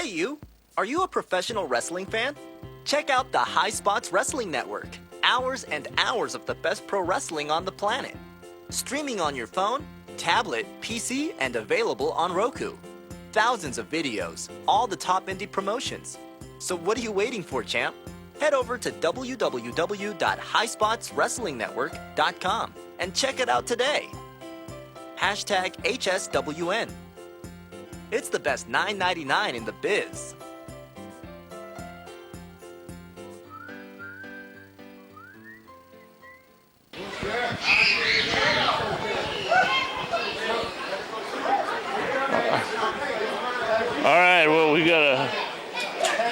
Hey you! Are you a professional wrestling fan? Check out the High Spots Wrestling Network. Hours and hours of the best pro wrestling on the planet. Streaming on your phone, tablet, PC, and available on Roku. Thousands of videos, all the top indie promotions. So what are you waiting for, champ? Head over to www.highspotswrestlingnetwork.com and check it out today. Hashtag HSWN. It's the best $9.99 in the biz. All right, well, we got a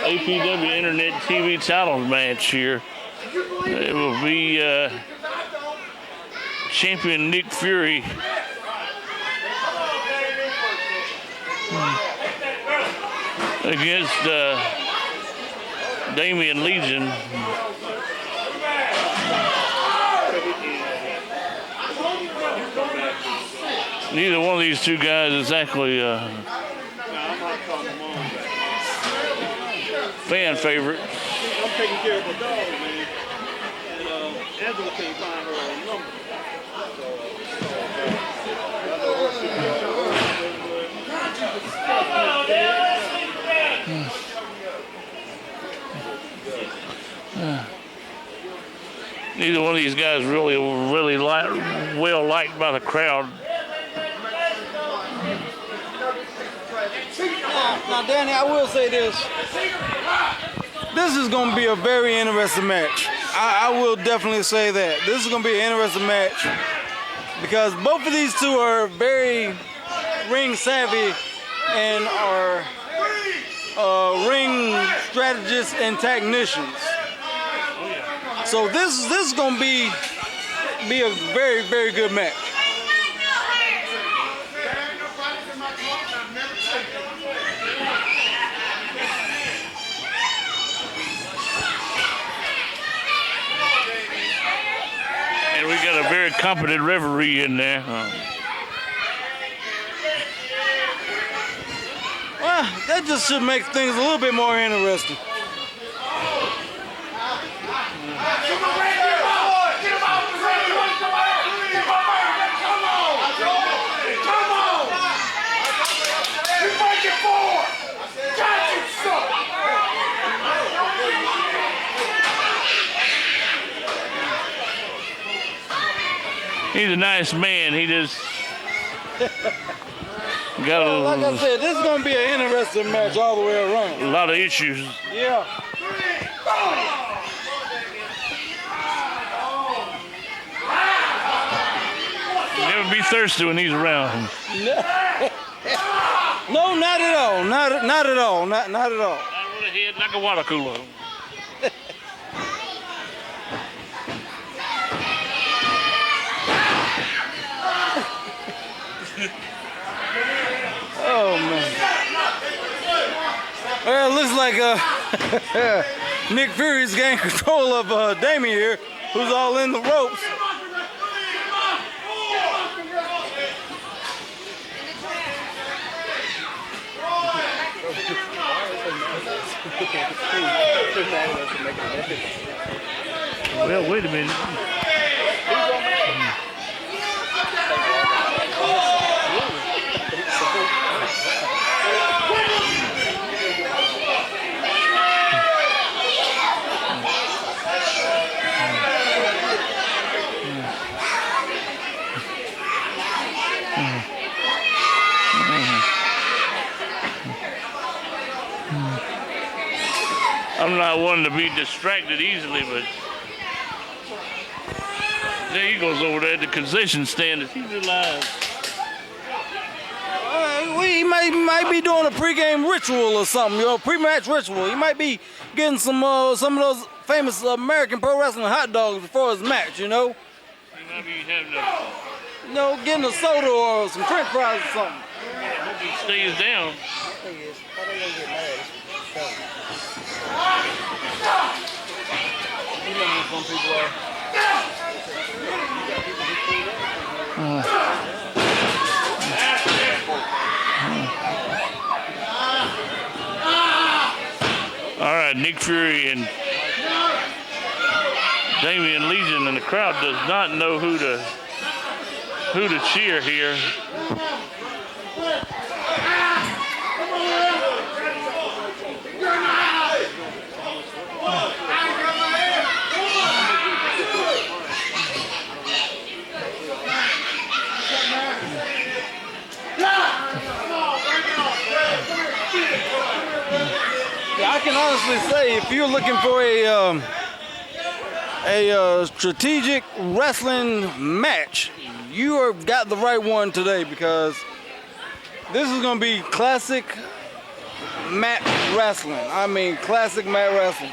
APW Internet TV title match here. It will be champion Nick Fury against Damian Legion. Neither one of these two guys is actually fan favorite. I'm taking care of my dog, man. And Angela can't find her number. Neither one of these guys really well liked by the crowd. Now, Danny, I will say this. This is going to be a very interesting match. I will definitely say that. This is going to be an interesting match because both of these two are very ring savvy and are ring strategists and technicians. So this is going to be a very, very good match. And we got a very competent referee in there. Well, that just should make things a little bit more interesting. He's a nice man. He just got Like I said, this is going to be an interesting match all the way around. a lot of issues. Yeah. Never be thirsty when he's around. No, not at all. Not at all. Not at all. I would have hit like a water cooler. Oh, man. Well, it looks like Nick Fury's gained control of Damian here, who's all in the ropes. Well, wait a minute. I'm not one to be distracted easily, but there he goes over there at the concession stand. Is he alive? He might be doing a pregame ritual or something, pre-match ritual. He might be getting some of those famous American pro wrestling hot dogs before his match, He might be having a... getting a soda or some French fries or something. I hope he stays down. You know how some people are. got Nick Fury and Damian Legion, and the crowd does not know who to cheer here. I can honestly say, if you're looking for a strategic wrestling match, you have got the right one today, because this is going to be classic mat wrestling. I mean, classic mat wrestling.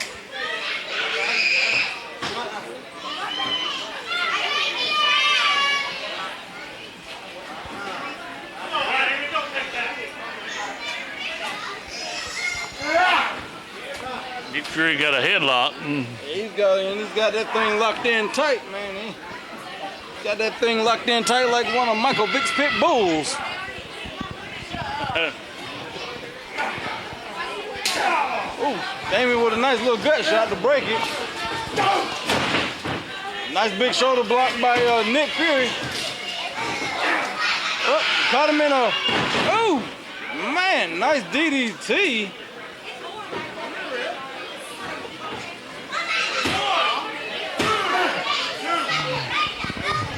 Nick Fury got a headlock. He's got that thing locked in tight, man. He got that thing locked in tight like one of Michael Vick's pit bulls. Ooh, Damian with a nice little gut shot to break it. Nice big shoulder block by Nick Fury. Oh, caught him in a, oh, man, nice DDT.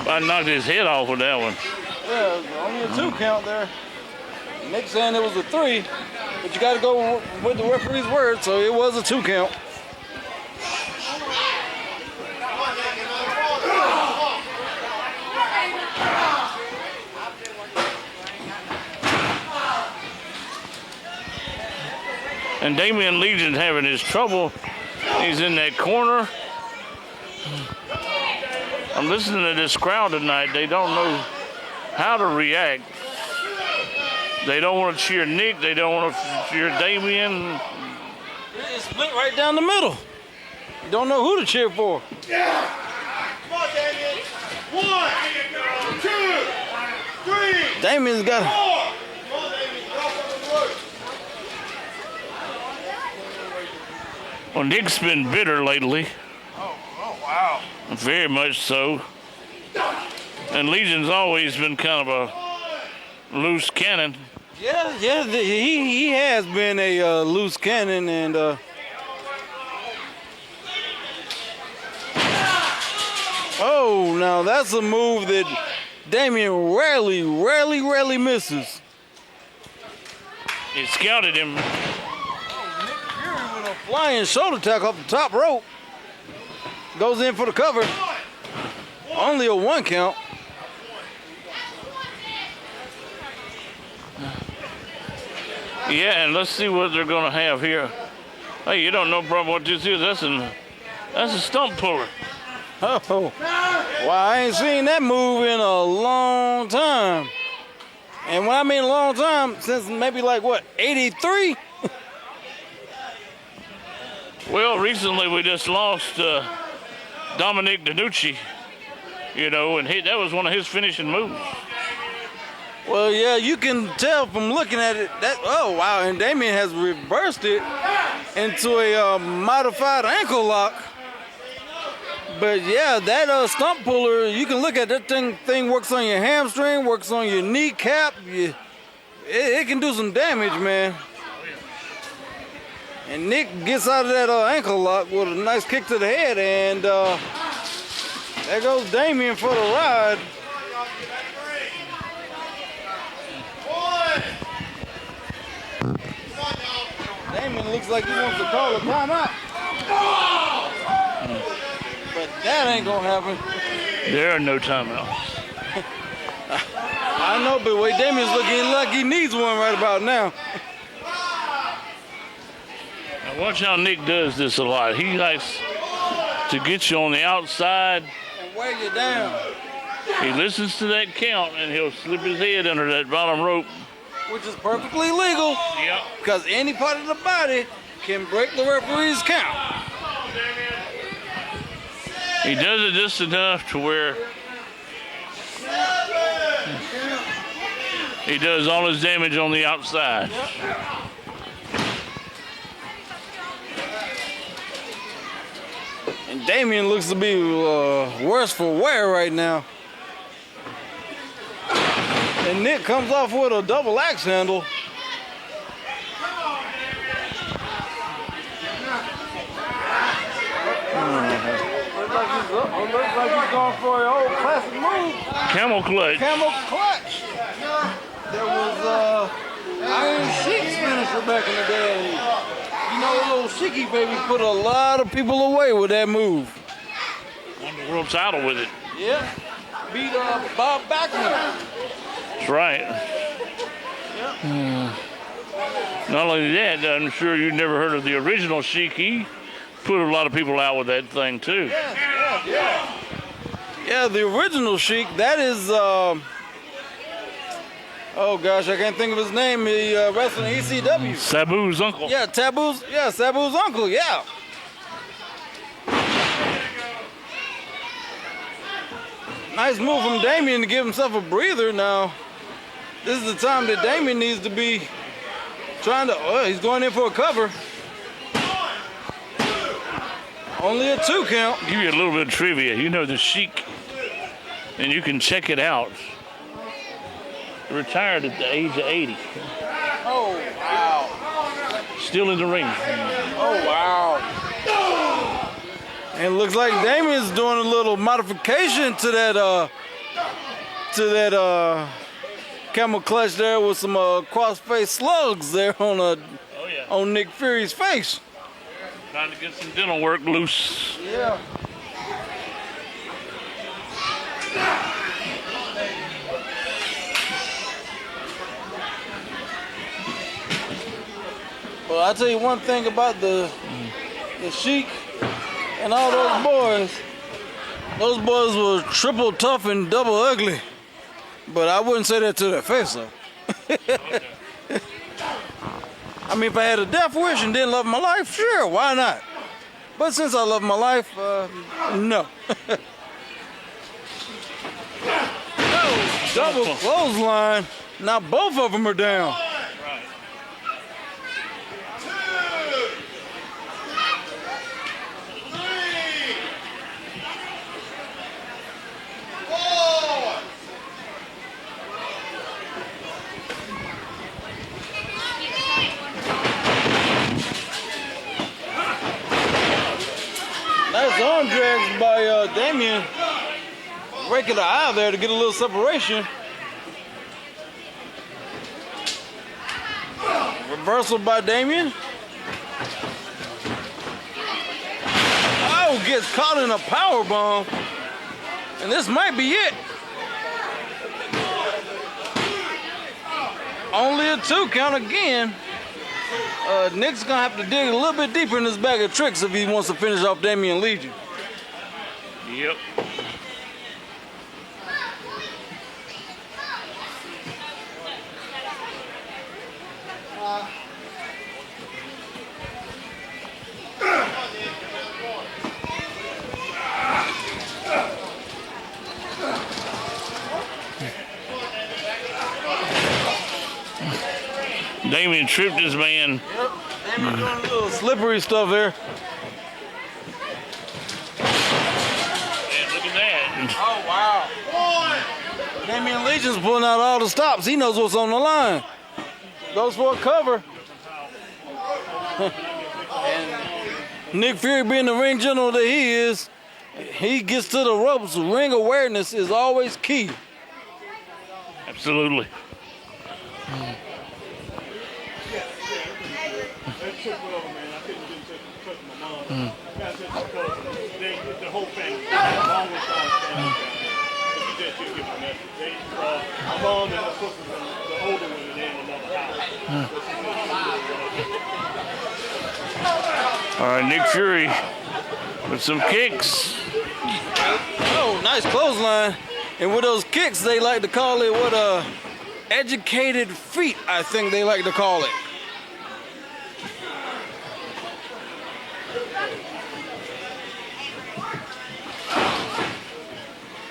I knocked his head off with that one. Yeah, it was only a 2 count there. Nick saying it was a 3, but you got to go with the referee's word, so it was a 2 count. And Damian Legion's having his trouble. He's in that corner. I'm listening to this crowd tonight. They don't know how to react. They don't want to cheer Nick. They don't want to cheer Damian. It's split right down the middle. You don't know who to cheer for. Yeah. Come on, Damian. 1, 2, 3. Damian's got. 4. Come on, Damian. Get off on the road. Well, Nick's been bitter lately. Oh, wow. Very much so. And Legion's always been kind of a loose cannon. Yeah, he has been a loose cannon, and oh, now that's a move that Damian rarely misses. He scouted him. Oh, Nick Fury with a flying shoulder tackle off the top rope. Goes in for the cover. Only a 1 count. Yeah, and let's see what they're going to have here. Hey, you don't know, bro, what this is. That's a stump puller. Oh, well, I ain't seen that move in a long time. And when I mean a long time, since maybe like, what, 83? Well, recently we just lost Dominic DiNucci, you know, and that was one of his finishing moves. Well, yeah, you can tell from looking at it that, oh, wow, and Damian has reversed it into a modified ankle lock. But yeah, that stump puller, you can look at that thing works on your hamstring, works on your kneecap. It can do some damage, man. And Nick gets out of that ankle lock with a nice kick to the head, and there goes Damian for the ride. Damian looks like he wants to call a timeout. But that ain't gonna happen. There are no timeouts. I know, but wait, Damian's looking like he needs one right about now. Now watch how Nick does this a lot. He likes to get you on the outside And wear you down. He listens to that count and he'll slip his head under that bottom rope. Which is perfectly legal. Yep. Because any part of the body can break the referee's count. He does it just enough to where he does all his damage on the outside. Yep. And Damien looks to be worse for wear right now. And Nick comes off with a double axe handle. Looks like he's going for an old classic move. Camel clutch. Camel clutch. There was Iron Sheik's finisher back in the day. You know, little Sheiky baby put a lot of people away with that move. Won the world title with it. Yeah. Beat Bob Backlund. That's right. Not only that, I'm sure you've never heard of the original Sheiky. Put a lot of people out with that thing too. Yeah, the original Sheik, that is, oh gosh, I can't think of his name. He wrestled in ECW. Sabu's uncle. Yeah, Sabu's uncle, yeah. Nice move from Damien to give himself a breather. Now, this is the time that Damien needs to be trying to, he's going in for a cover. Only a 2 count. Give you a little bit of trivia. You know the Sheik, and you can check it out. Retired at the age of 80. Oh, wow. Still in the ring. Oh, wow. And it looks like Damien's doing a little modification to that camel clutch there with some cross-face slugs there on Nick Fury's face. Trying to get some dental work loose. Yeah. Well, I'll tell you one thing about the Sheik and all those boys. Those boys were triple tough and double ugly. But I wouldn't say that to their face, though. I mean, if I had a death wish and didn't love my life, sure, why not? But since I love my life, no. Double clothesline. Now both of them are down. Right. Nice arm drags by Damien. Raking the eye there to get a little separation. Reversal by Damien. Oh, gets caught in a power bomb. And this might be it. Only a 2 count again. Nick's gonna have to dig a little bit deeper in his bag of tricks if he wants to finish off Damien Legion. Yep. Damien tripped his man. Yep, Damien doing a little slippery stuff there. And look at that. Oh, wow. Damien Legion's pulling out all the stops. He knows what's on the line. Goes for a cover. And Nick Fury, being the ring general that he is, he gets to the ropes. Ring awareness is always key. Absolutely. The whole family, always my mom and my sister, the older one, they're in another house. All right, Nick Fury with some kicks. Oh, nice clothesline. And with those kicks, they like to call it what educated feet, I think they like to call it.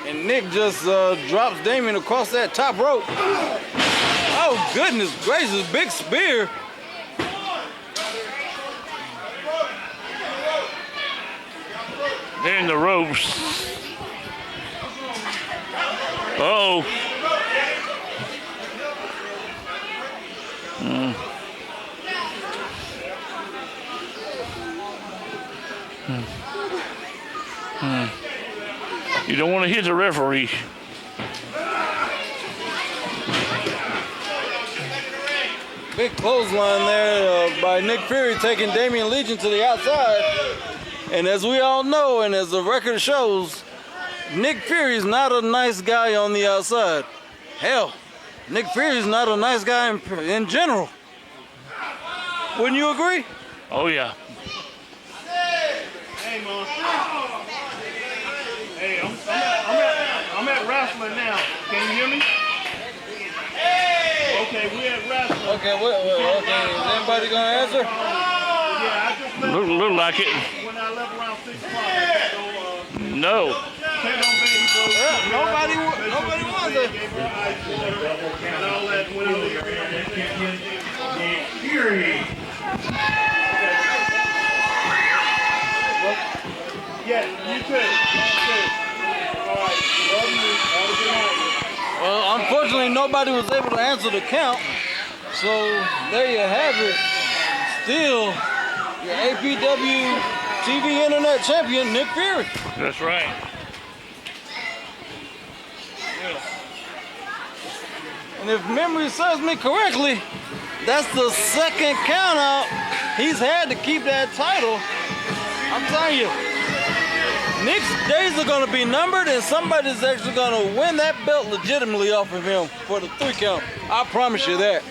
And Nick just drops Damien across that top rope. Oh, goodness gracious, big spear. ropes. Uh-oh. You don't want to hit the referee. Big clothesline there by Nick Fury taking Damian Legion to the outside. And as we all know, and as the record shows, Nick Fury is not a nice guy on the outside. Hell, Nick Fury is not a nice guy in general. Wouldn't you agree? Oh, yeah. Hey, man. Hey, I'm at wrestling now. Can you hear me? Okay, we're at wrestling. Okay, okay. Is anybody gonna answer? Yeah, I just left. Look like it. When I left around 6 o'clock. So, No. take on baby boo. Nobody wants it. Gave her ice water and all that. When I leave Yeah, you too. All right. Love you. Have a good night. Well, unfortunately, nobody was able to answer the count. So there you have it. Still, your APW TV Internet Champion, Nick Fury. That's right. And if memory serves me correctly, that's the second count out he's had to keep that title. I'm telling you, Nick's days are going to be numbered, and somebody's actually going to win that belt legitimately off of him for the 3 count. I promise you that.